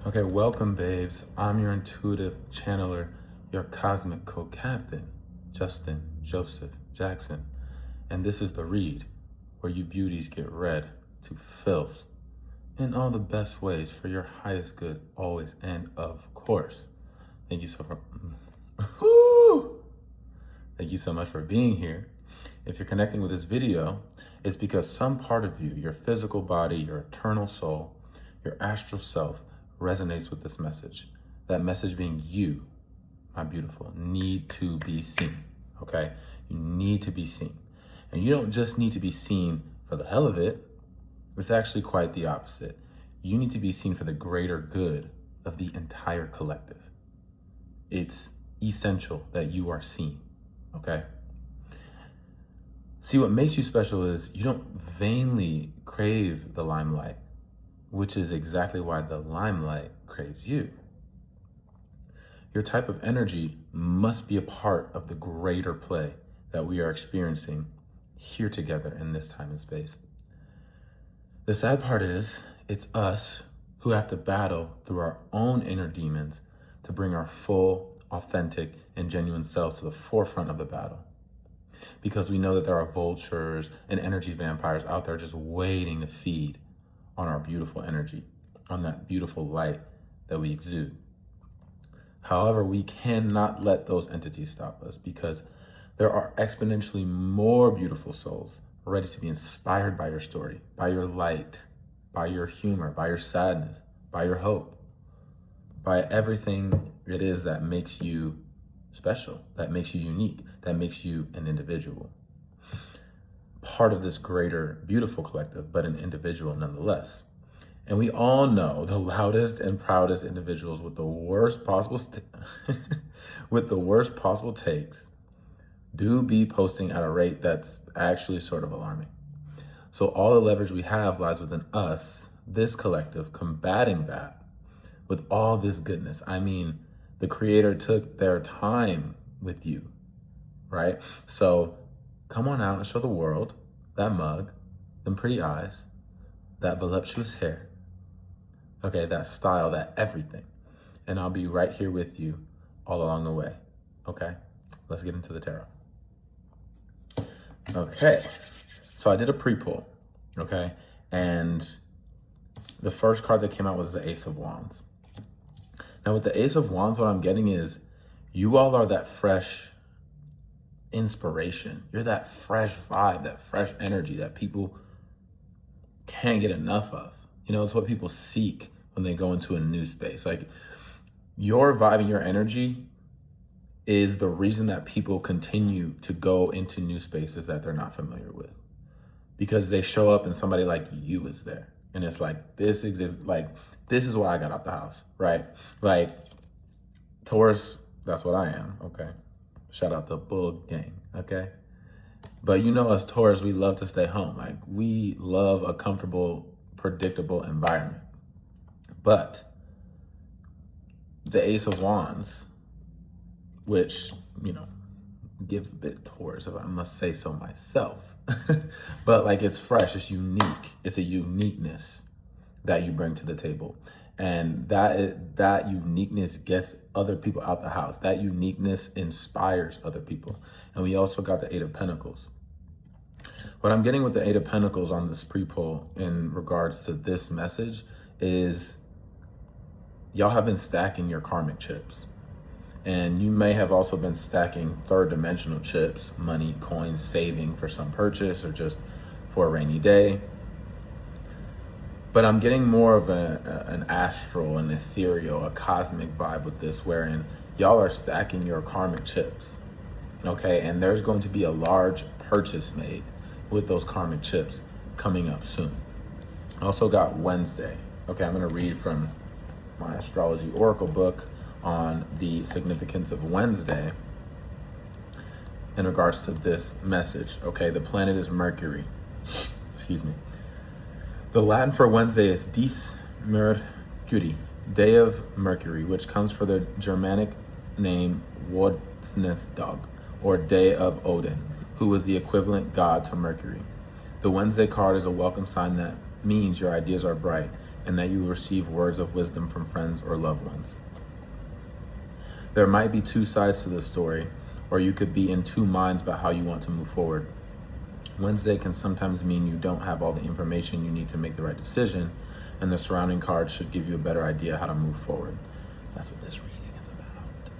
Okay, welcome, babes. I'm your intuitive channeler, your cosmic co-captain, Justin Joseph Jackson. And this is the read, where you beauties get read to filth in all the best ways for your highest good, always and of course. Thank you Thank you so much for being here. If you're connecting with this video, it's because some part of you, your physical body, your eternal soul, your astral self, resonates with this message. That message being you, my beautiful, need to be seen, okay? You need to be seen. And you don't just need to be seen for the hell of it. It's actually quite the opposite. You need to be seen for the greater good of the entire collective. It's essential that you are seen, okay? See, what makes you special is you don't vainly crave the limelight, which is exactly why the limelight craves you. Your type of energy must be a part of the greater play that we are experiencing here together in this time and space. The sad part is, it's us who have to battle through our own inner demons to bring our full, authentic, and genuine selves to the forefront of the battle. Because we know that there are vultures and energy vampires out there just waiting to feed on our beautiful energy, on that beautiful light that we exude. However, we cannot let those entities stop us because there are exponentially more beautiful souls ready to be inspired by your story, by your light, by your humor, by your sadness, by your hope, by everything it is that makes you special, that makes you unique, that makes you an individual. Part of this greater, beautiful collective, but an individual nonetheless. And we all know the loudest and proudest individuals with the worst possible takes do be posting at a rate that's actually sort of alarming. So all the leverage we have lies within us, this collective, combating that with all this goodness. I mean, the creator took their time with you, right? So come on out and show the world that mug, them pretty eyes, that voluptuous hair, okay, that style, that everything. And I'll be right here with you all along the way, okay? Let's get into the tarot. Okay, so I did a pre-pull, okay? And the first card that came out was the Ace of Wands. Now with the Ace of Wands, what I'm getting is you all are that fresh inspiration. You're that fresh vibe, that fresh energy that people can't get enough of. You know, it's what people seek when they go into a new space. Like your vibe and your energy is the reason that people continue to go into new spaces that they're not familiar with, because they show up and somebody like you is there. And it's like, this exists, like, this is why I got out the house, right? Like, Taurus, that's what I am, okay? Shout out the Bull Gang, okay? But you know us Taurus, we love to stay home. Like, we love a comfortable, predictable environment. But the Ace of Wands, which, you know, gives a bit Taurus, if I must say so myself. But like, it's fresh, it's unique. It's a uniqueness that you bring to the table. And that uniqueness gets other people out the house. That uniqueness inspires other people. And we also got the Eight of Pentacles. What I'm getting with the Eight of Pentacles on this pre-pull in regards to this message is y'all have been stacking your karmic chips. And you may have also been stacking third dimensional chips, money, coins, saving for some purchase or just for a rainy day. But I'm getting more of an astral, an ethereal, a cosmic vibe with this, wherein y'all are stacking your karmic chips, okay? And there's going to be a large purchase made with those karmic chips coming up soon. I also got Wednesday. Okay, I'm gonna read from my astrology oracle book on the significance of Wednesday in regards to this message, okay? The planet is Mercury, excuse me. The Latin for Wednesday is Dies Mercuri, day of Mercury, which comes from the Germanic name Wodsnesdag, or day of Odin, who was the equivalent god to Mercury. The Wednesday card is a welcome sign that means your ideas are bright and that you will receive words of wisdom from friends or loved ones. There might be two sides to this story, or you could be in two minds about how you want to move forward. Wednesday can sometimes mean you don't have all the information you need to make the right decision, and the surrounding cards should give you a better idea how to move forward. That's what this reading is about.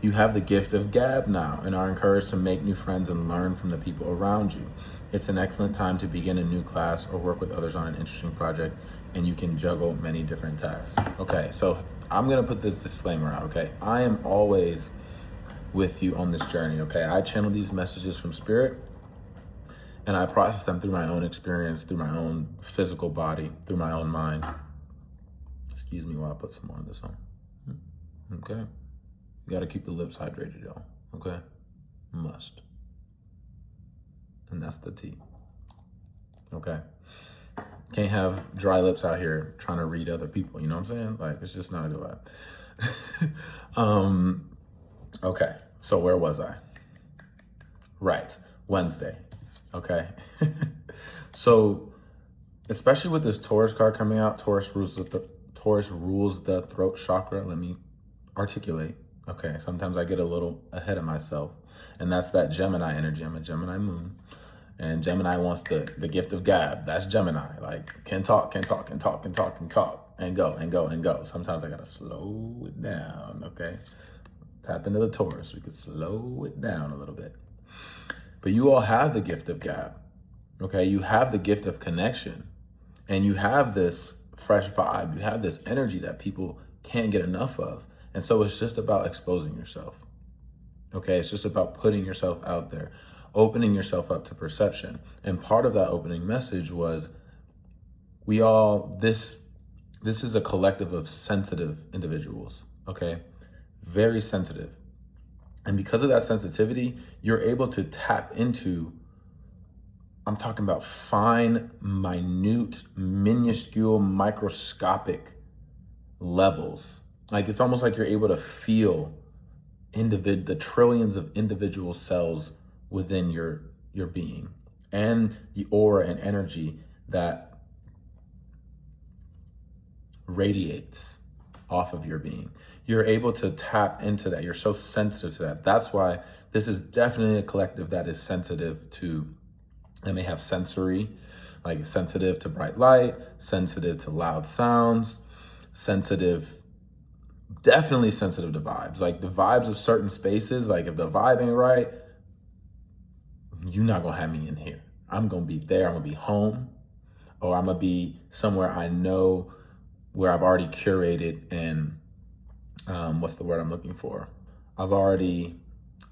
You have the gift of gab now and are encouraged to make new friends and learn from the people around you. It's an excellent time to begin a new class or work with others on an interesting project, and you can juggle many different tasks. Okay, so I'm gonna put this disclaimer out, okay? I am always with you on this journey, okay? I channel these messages from spirit, and I process them through my own experience, through my own physical body, through my own mind. Excuse me while I put some more of this on. Okay? You gotta keep the lips hydrated, y'all. Okay? Must. And that's the tea. Okay? Can't have dry lips out here trying to read other people, you know what I'm saying? Like, it's just not a good vibe. Okay, so where was I? Right, Wednesday. Okay. So, especially with this Taurus card coming out, Taurus rules the throat chakra. Let me articulate. Okay, sometimes I get a little ahead of myself, and that's that Gemini energy. I'm a Gemini moon, and Gemini wants the gift of gab. That's Gemini, like can talk, and go, and go, and go. Sometimes I gotta slow it down, okay? Tap into the Taurus. We could slow it down a little bit. But you all have the gift of gab, okay? You have the gift of connection, and you have this fresh vibe. You have this energy that people can't get enough of. And so it's just about exposing yourself, okay? It's just about putting yourself out there, opening yourself up to perception. And part of that opening message was this is a collective of sensitive individuals, okay? Very sensitive. And because of that sensitivity, you're able to tap into, I'm talking about fine, minute, minuscule, microscopic levels. Like it's almost like you're able to feel the trillions of individual cells within your being and the aura and energy that radiates off of your being. You're able to tap into that. You're so sensitive to that. That's why this is definitely a collective that is sensitive to, and they have sensory, like sensitive to bright light, sensitive to loud sounds, definitely sensitive to vibes. Like the vibes of certain spaces, like if the vibe ain't right, you're not gonna have me in here. I'm gonna be there, I'm gonna be home, or I'm gonna be somewhere I know where I've already curated and what's the word I'm looking for? I've already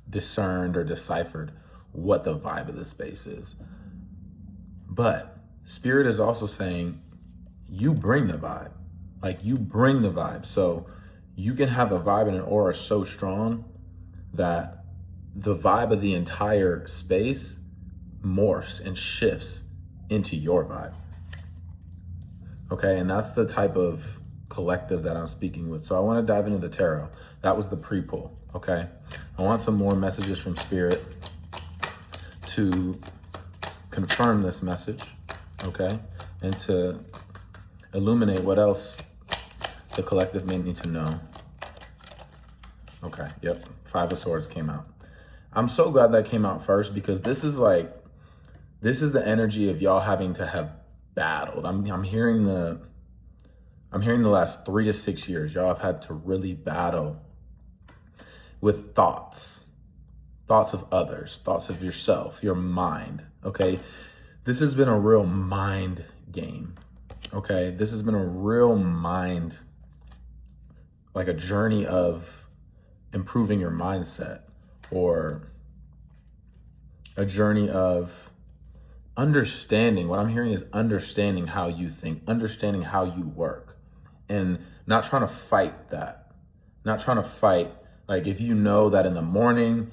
discerned or deciphered what the vibe of the space is. But spirit is also saying, you bring the vibe. Like you bring the vibe. So you can have a vibe and an aura so strong that the vibe of the entire space morphs and shifts into your vibe. Okay, and that's the type of collective that I'm speaking with. So I want to dive into the tarot. That was the pre-pull, okay? I want some more messages from spirit to confirm this message, okay? And to illuminate what else the collective may need to know. Okay, yep, Five of Swords came out. I'm so glad that came out first because this is the energy of y'all having to have battled. I'm hearing the last 3 to 6 years, y'all have had to really battle with thoughts of others, thoughts of yourself, your mind, okay? This has been a real mind game, okay? This has been a real mind, like a journey of improving your mindset or a journey of understanding. What I'm hearing is understanding how you think, understanding how you work, and not trying to fight that. Not trying to fight, like if you know that in the morning,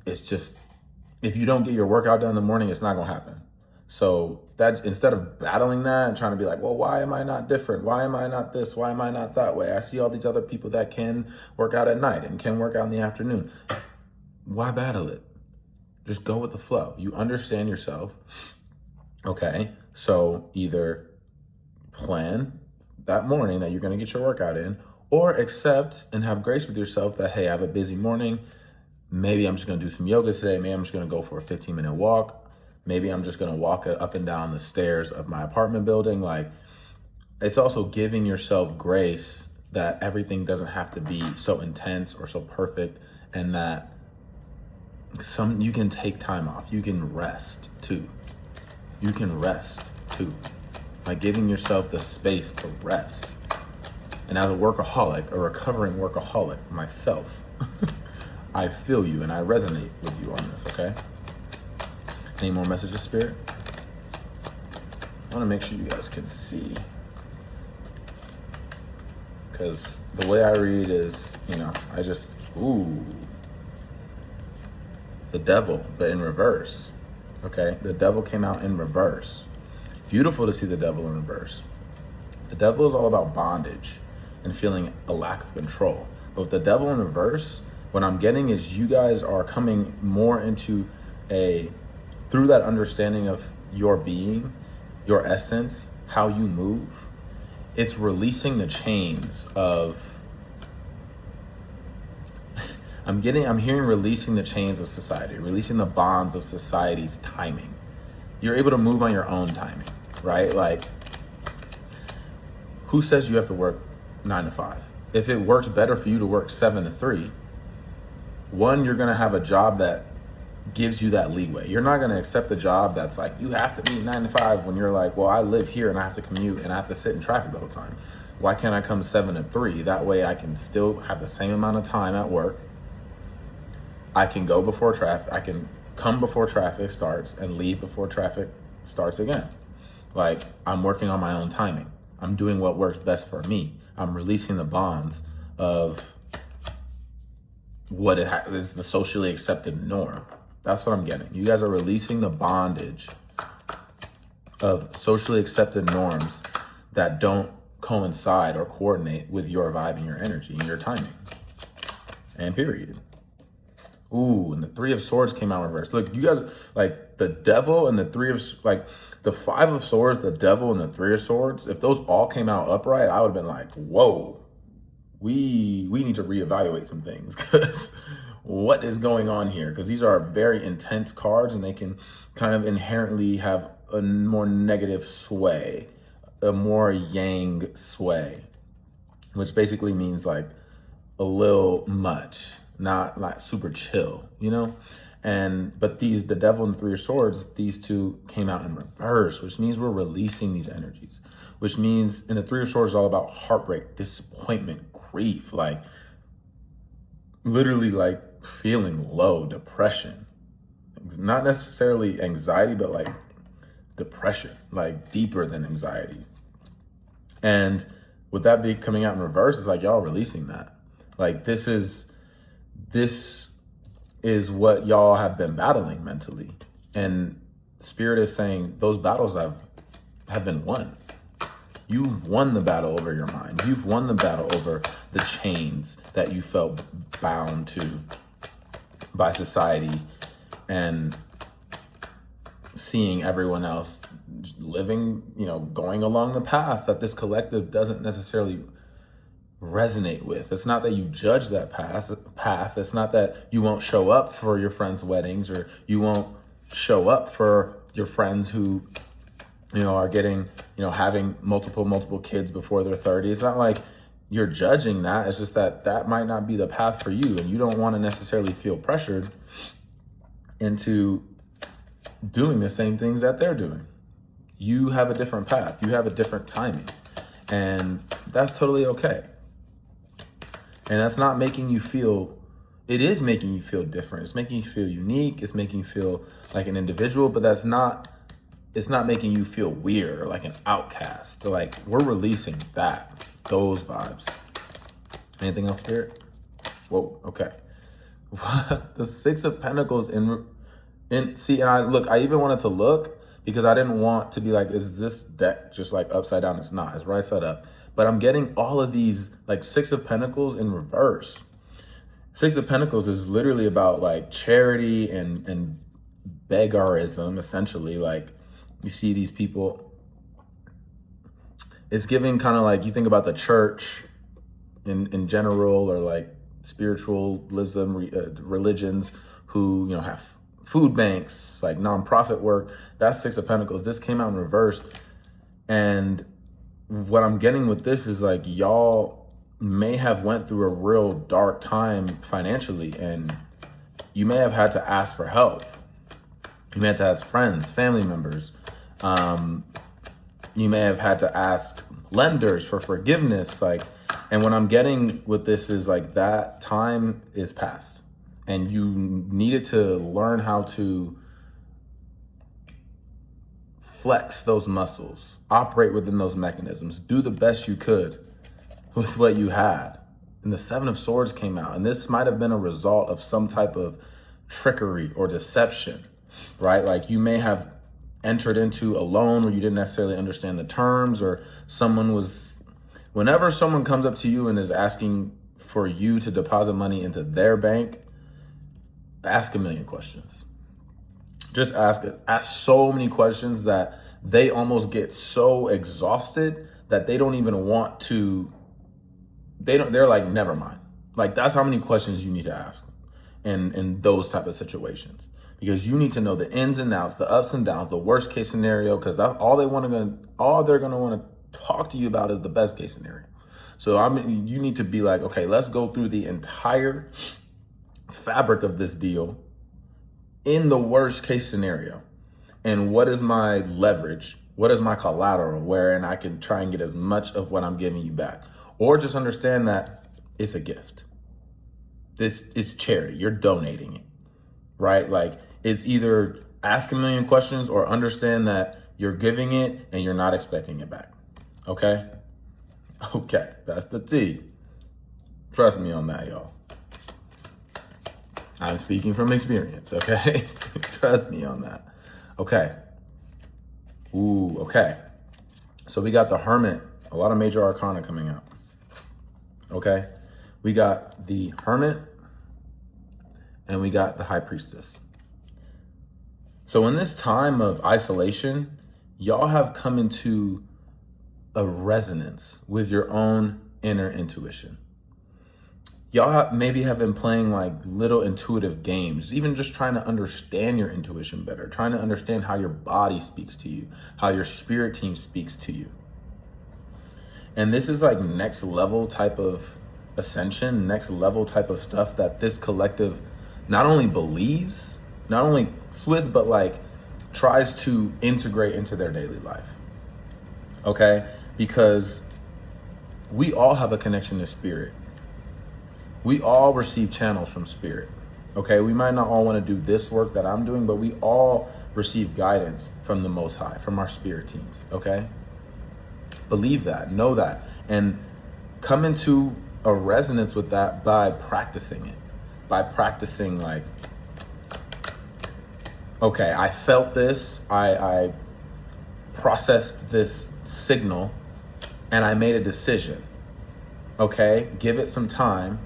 it's just, if you don't get your workout done in the morning, it's not gonna happen. So that instead of battling that and trying to be like, well, why am I not different? Why am I not this? Why am I not that way? I see all these other people that can work out at night and can work out in the afternoon. Why battle it? Just go with the flow. You understand yourself. Okay, so either plan that morning that you're going to get your workout in, or accept and have grace with yourself that, hey, I have a busy morning. Maybe I'm just going to do some yoga today. Maybe I'm just going to go for a 15-minute walk. Maybe I'm just going to walk up and down the stairs of my apartment building. Like, it's also giving yourself grace that everything doesn't have to be so intense or so perfect, and that you can take time off. You can rest too. You can rest too. Like giving yourself the space to rest. And as a workaholic, a recovering workaholic myself, I feel you and I resonate with you on this, okay? Any more messages, Spirit? I want to make sure you guys can see. Because the way I read is, the devil, but in reverse, okay? The devil came out in reverse. Beautiful to see the devil in reverse. The devil is all about bondage and feeling a lack of control. But with the devil in reverse, what I'm getting is you guys are coming more into through that understanding of your being, your essence, how you move. It's releasing the chains of, I'm hearing releasing the chains of society, releasing the bonds of society's timing. You're able to move on your own timing, right? Like, who says you have to work 9 to 5? If it works better for you to work 7 to 3, one, you're gonna have a job that gives you that leeway. You're not gonna accept the job that's like, you have to be 9 to 5 when you're like, well, I live here and I have to commute and I have to sit in traffic the whole time. Why can't I come 7 to 3? That way I can still have the same amount of time at work. I can go before traffic. I can come before traffic starts and leave before traffic starts again. Like, I'm working on my own timing. I'm doing what works best for me. I'm releasing the bonds of what is the socially accepted norm. That's what I'm getting. You guys are releasing the bondage of socially accepted norms that don't coincide or coordinate with your vibe and your energy and your timing. And period. Ooh, and the 3 of Swords came out reversed. Look, you guys, like the devil and the 3 of, like the 5 of Swords, the devil and the 3 of Swords, if those all came out upright, I would have been like, whoa, we need to reevaluate some things, because what is going on here? Because these are very intense cards and they can kind of inherently have a more negative sway, a more yang sway, which basically means like a little much, not like super chill, but the devil and the 3 of Swords, these two came out in reverse, which means we're releasing these energies, which means, and the 3 of Swords is all about heartbreak, disappointment, grief, like literally like feeling low, depression, not necessarily anxiety, but like depression, like deeper than anxiety. And with that be coming out in reverse, it's like y'all releasing that. Like this is what y'all have been battling mentally. And Spirit is saying those battles have been won. You've won the battle over your mind. You've won the battle over the chains that you felt bound to by society and seeing everyone else living, going along the path that this collective doesn't necessarily resonate with. It's not that you judge that path. It's not that you won't show up for your friends' weddings, or you won't show up for your friends who, are getting, having multiple kids before they're 30. It's not like you're judging that. It's just that might not be the path for you, and you don't want to necessarily feel pressured into doing the same things that they're doing. You have a different path. You have a different timing, and that's totally okay. And that's not making you feel, it is making you feel different. It's making you feel unique. It's making you feel like an individual, but it's not making you feel weird or like an outcast. So like, we're releasing those vibes. Anything else, Spirit? Whoa, okay. The 6 of Pentacles see, and I even wanted to look because I didn't want to be like, is this deck just like upside down? It's not, it's right side up. But I'm getting all of these, like 6 of Pentacles in reverse. 6 of Pentacles is literally about like charity and beggarism, essentially. Like, you see these people, It's giving kind of like, you think about the church in general, or like spiritualism, religions who, have food banks, like nonprofit work. That's Six of Pentacles. This came out in reverse. And what I'm getting with this is like, y'all may have went through a real dark time financially, and you may have had to ask for help. You may have to ask friends, family members. You may have had to ask lenders for forgiveness. And what I'm getting with this is like, that time is past, and you needed to learn how to flex those muscles, operate within those mechanisms, do the best you could with what you had. And the Seven of Swords came out, and this might have been a result of some type of trickery or deception, right? Like, you may have entered into a loan where you didn't necessarily understand the terms, or whenever someone comes up to you and is asking for you to deposit money into their bank, ask a million questions. Just ask so many questions that they almost get so exhausted that they don't even want to, they're like, never mind. Like, that's how many questions you need to ask in those type of situations, because you need to know the ins and outs, the ups and downs, the worst case scenario, because that's all they're going to want to talk to you about is the best case scenario. So you need to be like, okay, let's go through the entire fabric of this deal in the worst case scenario. And what is my leverage? What is my collateral wherein I can try and get as much of what I'm giving you back? Or just understand that it's a gift. This is charity. You're donating it, right? Like, it's either ask a million questions or understand that you're giving it and you're not expecting it back. Okay? Okay, that's the T. Trust me on that, y'all. I'm speaking from experience, okay? Trust me on that. Okay. Ooh, okay. So we got the Hermit, a lot of major arcana coming out. Okay? We got the Hermit and we got the High Priestess. So in this time of isolation, y'all have come into a resonance with your own inner intuition. Y'all maybe have been playing like little intuitive games, even just trying to understand your intuition better, trying to understand how your body speaks to you, how your spirit team speaks to you. And this is like next level type of ascension, next level type of stuff that this collective not only believes, not only with, but like tries to integrate into their daily life. Okay? Because we all have a connection to spirit. We all receive channels from spirit. Okay? We might not all want to do this work that I'm doing, but we all receive guidance from the Most High, from our spirit teams. Okay? Believe that, know that, and come into a resonance with that by practicing it. By practicing like, okay, I felt this, I processed this signal, and I made a decision. Okay, give it some time.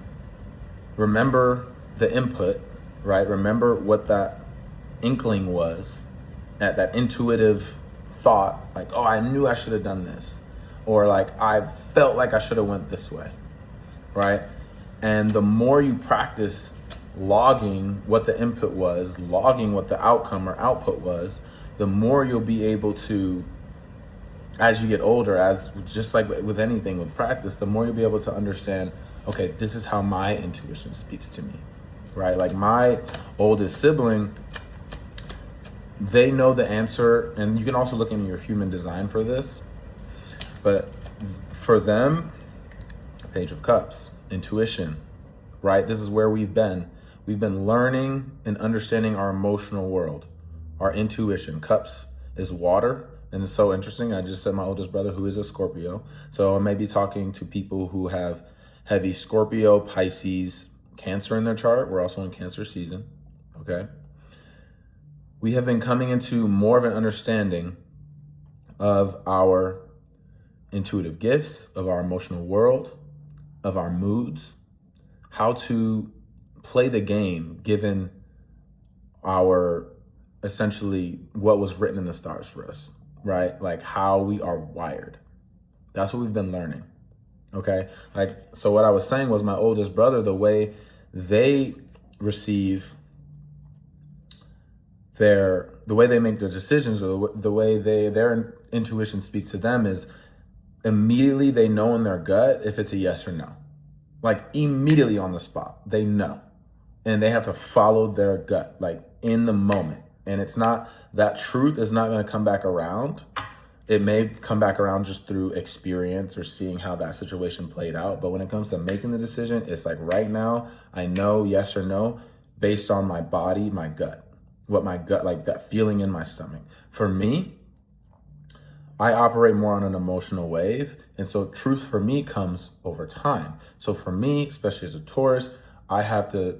Remember the input, right? Remember what that inkling was, that intuitive thought, like, oh, I knew I should have done this. Or like, I felt like I should have went this way, right? And the more you practice logging what the input was, logging what the outcome or output was, the more you'll be able to, as you get older, as just like with anything with practice, the more you'll be able to understand, okay, this is how my intuition speaks to me, right? Like my oldest sibling, they know the answer, and you can also look into your human design for this, but for them, Page of Cups, intuition, right? This is where we've been. We've been learning and understanding our emotional world, our intuition. Cups is water, and it's so interesting. I just said my oldest brother, who is a Scorpio. So I may be talking to people who have heavy Scorpio, Pisces, Cancer in their chart. We're also in Cancer season, okay? We have been coming into more of an understanding of our intuitive gifts, of our emotional world, of our moods, how to play the game given our, essentially what was written in the stars for us, right? Like how we are wired, That's what we've been learning. Okay. Like, so what I was saying was my oldest brother, the way they receive the way they make their decisions, or the way their intuition speaks to them, is immediately they know in their gut if it's a yes or no. Like immediately on the spot, they know. And they have to follow their gut, like in the moment. And it's not, that truth is not going to come back around. It may come back around just through experience or seeing how that situation played out. But when it comes to making the decision, it's like right now, I know yes or no based on my body, my gut, what my gut, like that feeling in my stomach. For me, I operate more on an emotional wave. And so truth for me comes over time. So for me, especially as a Taurus, I have to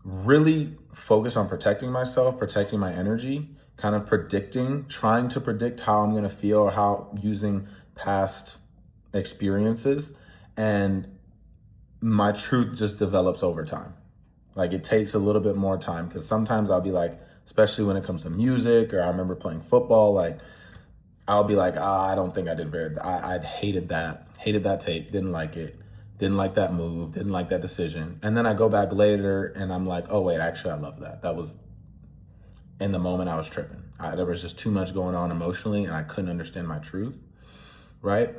really focus on protecting myself, protecting my energy, kind of trying to predict how I'm going to feel, or how, using past experiences. And my truth just develops over time. Like it takes a little bit more time, because sometimes I'll be like, especially when it comes to music, or I remember playing football, like I'll be like, I don't think I did I hated that tape, didn't like it, didn't like that move, didn't like that decision. And then I go back later and I'm like, oh wait, actually I love that. That was, in the moment I was tripping. There was just too much going on emotionally and I couldn't understand my truth, right?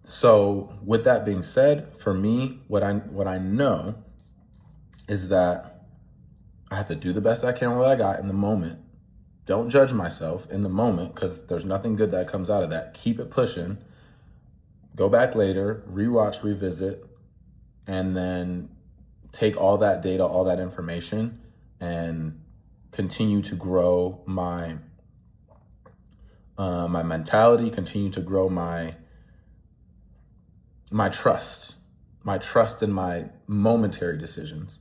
So with that being said, for me, what I know is that I have to do the best I can with what I got in the moment. Don't judge myself in the moment, because there's nothing good that comes out of that. Keep it pushing. Go back later, rewatch, revisit, and then take all that data, all that information, and continue to grow my my mentality, continue to grow my trust in my momentary decisions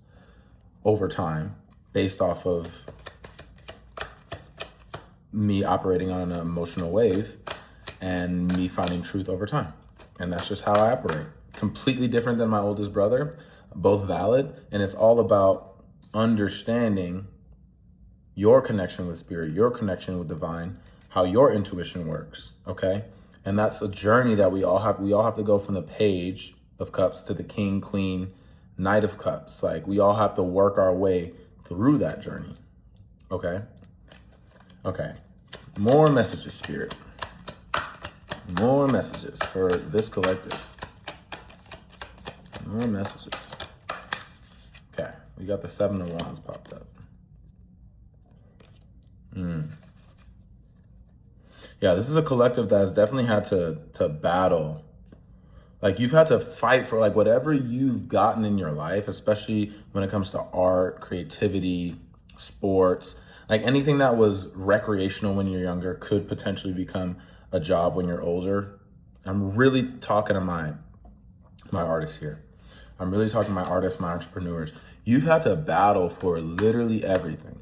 over time, based off of me operating on an emotional wave and me finding truth over time. And that's just how I operate. Completely different than my oldest brother, both valid. And it's all about understanding your connection with spirit, your connection with divine, how your intuition works, okay? And that's a journey that we all have to go from the Page of Cups to the King, Queen, Knight of Cups. Like we all have to work our way through that journey, okay? Okay, more messages, Spirit. More messages for this collective. More messages. Okay, we got the 7 of Wands popped up. Yeah, this is a collective that has definitely had to battle. Like you've had to fight for like whatever you've gotten in your life, especially when it comes to art, creativity, sports. Like anything that was recreational when you're younger could potentially become a job when you're older. I'm really talking to my artists here. I'm really talking to my artists, my entrepreneurs. You've had to battle for literally everything.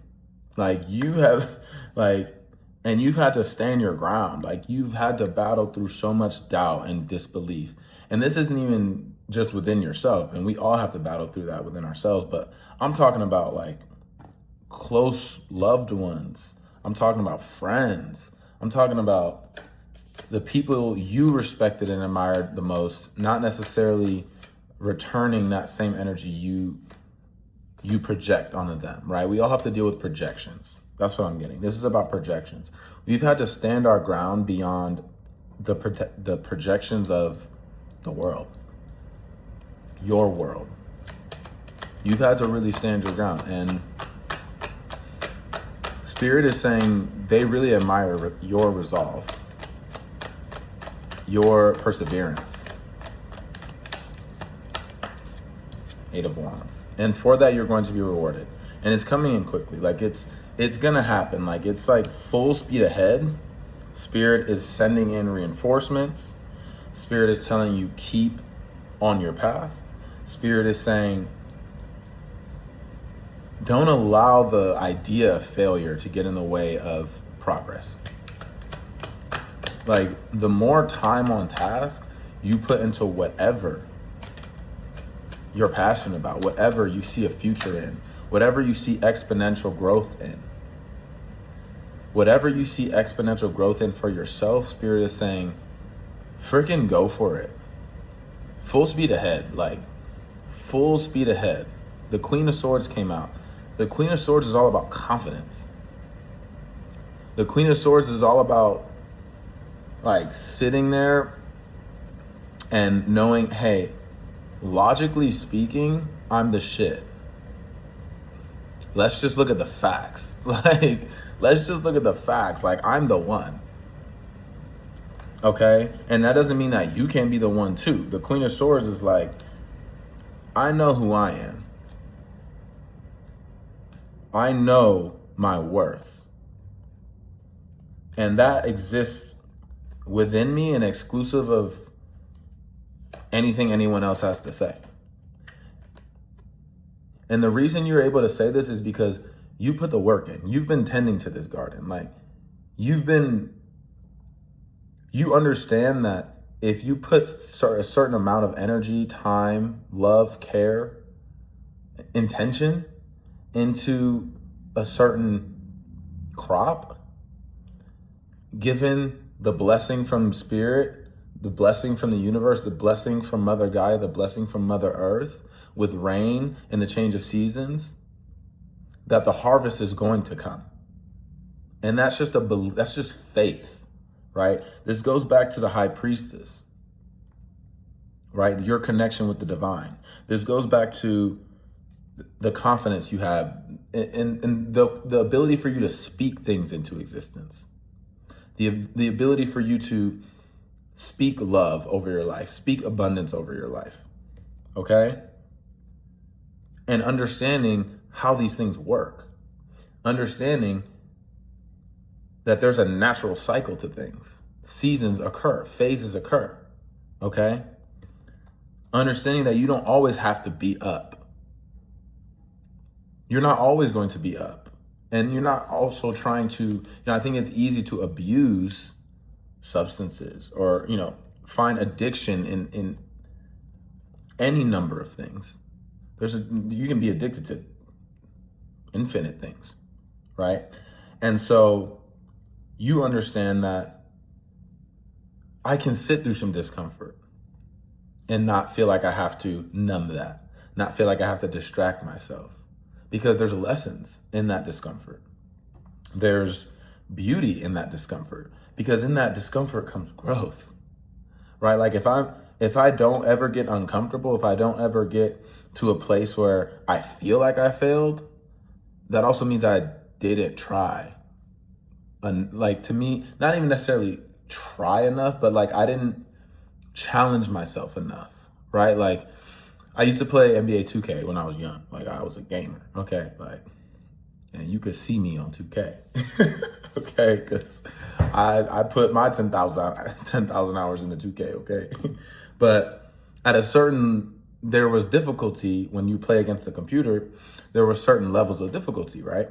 Like you have, and you've had to stand your ground. Like you've had to battle through so much doubt and disbelief. And this isn't even just within yourself. And we all have to battle through that within ourselves. But I'm talking about like close loved ones. I'm talking about friends. I'm talking about the people you respected and admired the most, not necessarily returning that same energy you project onto them, right? We all have to deal with projections. That's what I'm getting. This is about projections. We've had to stand our ground beyond the projections of the world, your world. You've had to really stand your ground. And Spirit is saying they really admire your resolve, your perseverance. 8 of Wands. And for that, you're going to be rewarded. And it's coming in quickly. Like it's going to happen. Like it's like full speed ahead. Spirit is sending in reinforcements. Spirit is telling you keep on your path. Spirit is saying don't allow the idea of failure to get in the way of progress. Like the more time on task you put into whatever you're passionate about, whatever you see a future in, whatever you see exponential growth in, whatever you see exponential growth in for yourself, Spirit is saying, freaking go for it. Full speed ahead, like full speed ahead. The Queen of Swords came out. The Queen of Swords is all about confidence. The Queen of Swords is all about like sitting there and knowing, hey, logically speaking, I'm the shit. Let's just look at the facts. Like, let's just look at the facts. Like, I'm the one. Okay? And that doesn't mean that you can't be the one too. The Queen of Swords is like, I know who I am. I know my worth. And that exists within me and exclusive of anything anyone else has to say. And the reason you're able to say this is because you put the work in. You've been tending to this garden. Like, you understand that if you put a certain amount of energy, time, love, care, intention into a certain crop, given the blessing from spirit, the blessing from the universe, the blessing from Mother Gaia, the blessing from Mother Earth, with rain and the change of seasons, that the harvest is going to come. And that's just faith, right? This goes back to the high priestess, right? Your connection with the divine. This goes back to the confidence you have and the ability for you to speak things into existence. The ability for you to speak love over your life, speak abundance over your life, okay? And understanding how these things work. Understanding that there's a natural cycle to things. Seasons occur, phases occur, okay? Understanding that you don't always have to be up. You're not always going to be up. And you're not also trying to, I think it's easy to abuse substances or, find addiction in any number of things. You can be addicted to infinite things, right? And so you understand that I can sit through some discomfort and not feel like I have to numb that, not feel like I have to distract myself, because there's lessons in that discomfort. There's beauty in that discomfort, because in that discomfort comes growth, right? Like if I don't ever get uncomfortable, if I don't ever get to a place where I feel like I failed, that also means I didn't try. And like, to me, not even necessarily try enough, but like I didn't challenge myself enough, right? Like I used to play NBA 2K when I was young. Like I was a gamer, okay? Like, and you could see me on 2K, okay? Because I put my 10,000 hours into 2K, okay? But at a certain, there was difficulty when you play against the computer. There were certain levels of difficulty, right?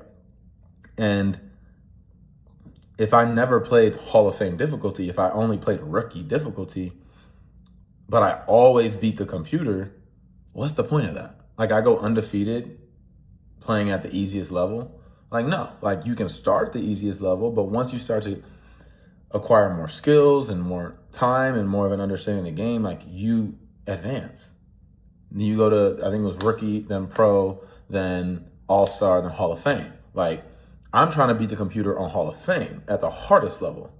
And if I never played Hall of Fame difficulty, if I only played rookie difficulty, but I always beat the computer, what's the point of that? Like I go undefeated playing at the easiest level? Like no, like you can start the easiest level, but once you start to acquire more skills and more time and more of an understanding of the game, like you advance. You go to, I think it was rookie, then pro, then all-star, then Hall of Fame. Like, I'm trying to beat the computer on Hall of Fame at the hardest level.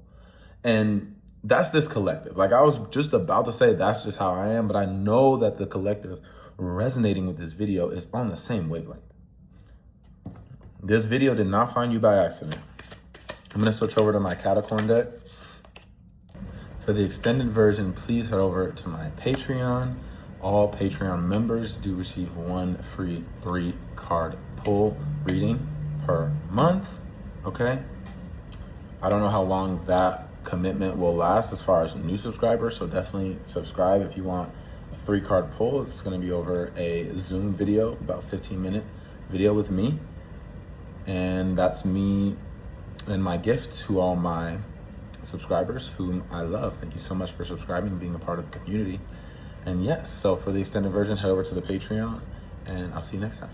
And that's this collective. Like, I was just about to say that's just how I am, but I know that the collective resonating with this video is on the same wavelength. This video did not find you by accident. I'm going to switch over to my Catacorn deck. For the extended version, please head over to my Patreon. All Patreon members do receive one free 3-card pull reading per month, okay? I don't know how long that commitment will last as far as new subscribers, so definitely subscribe if you want a 3-card pull. It's gonna be over a Zoom video, about 15-minute video with me. And that's me and my gift to all my subscribers whom I love. Thank you so much for subscribing and being a part of the community. And yes, so for the extended version, head over to the Patreon, and I'll see you next time.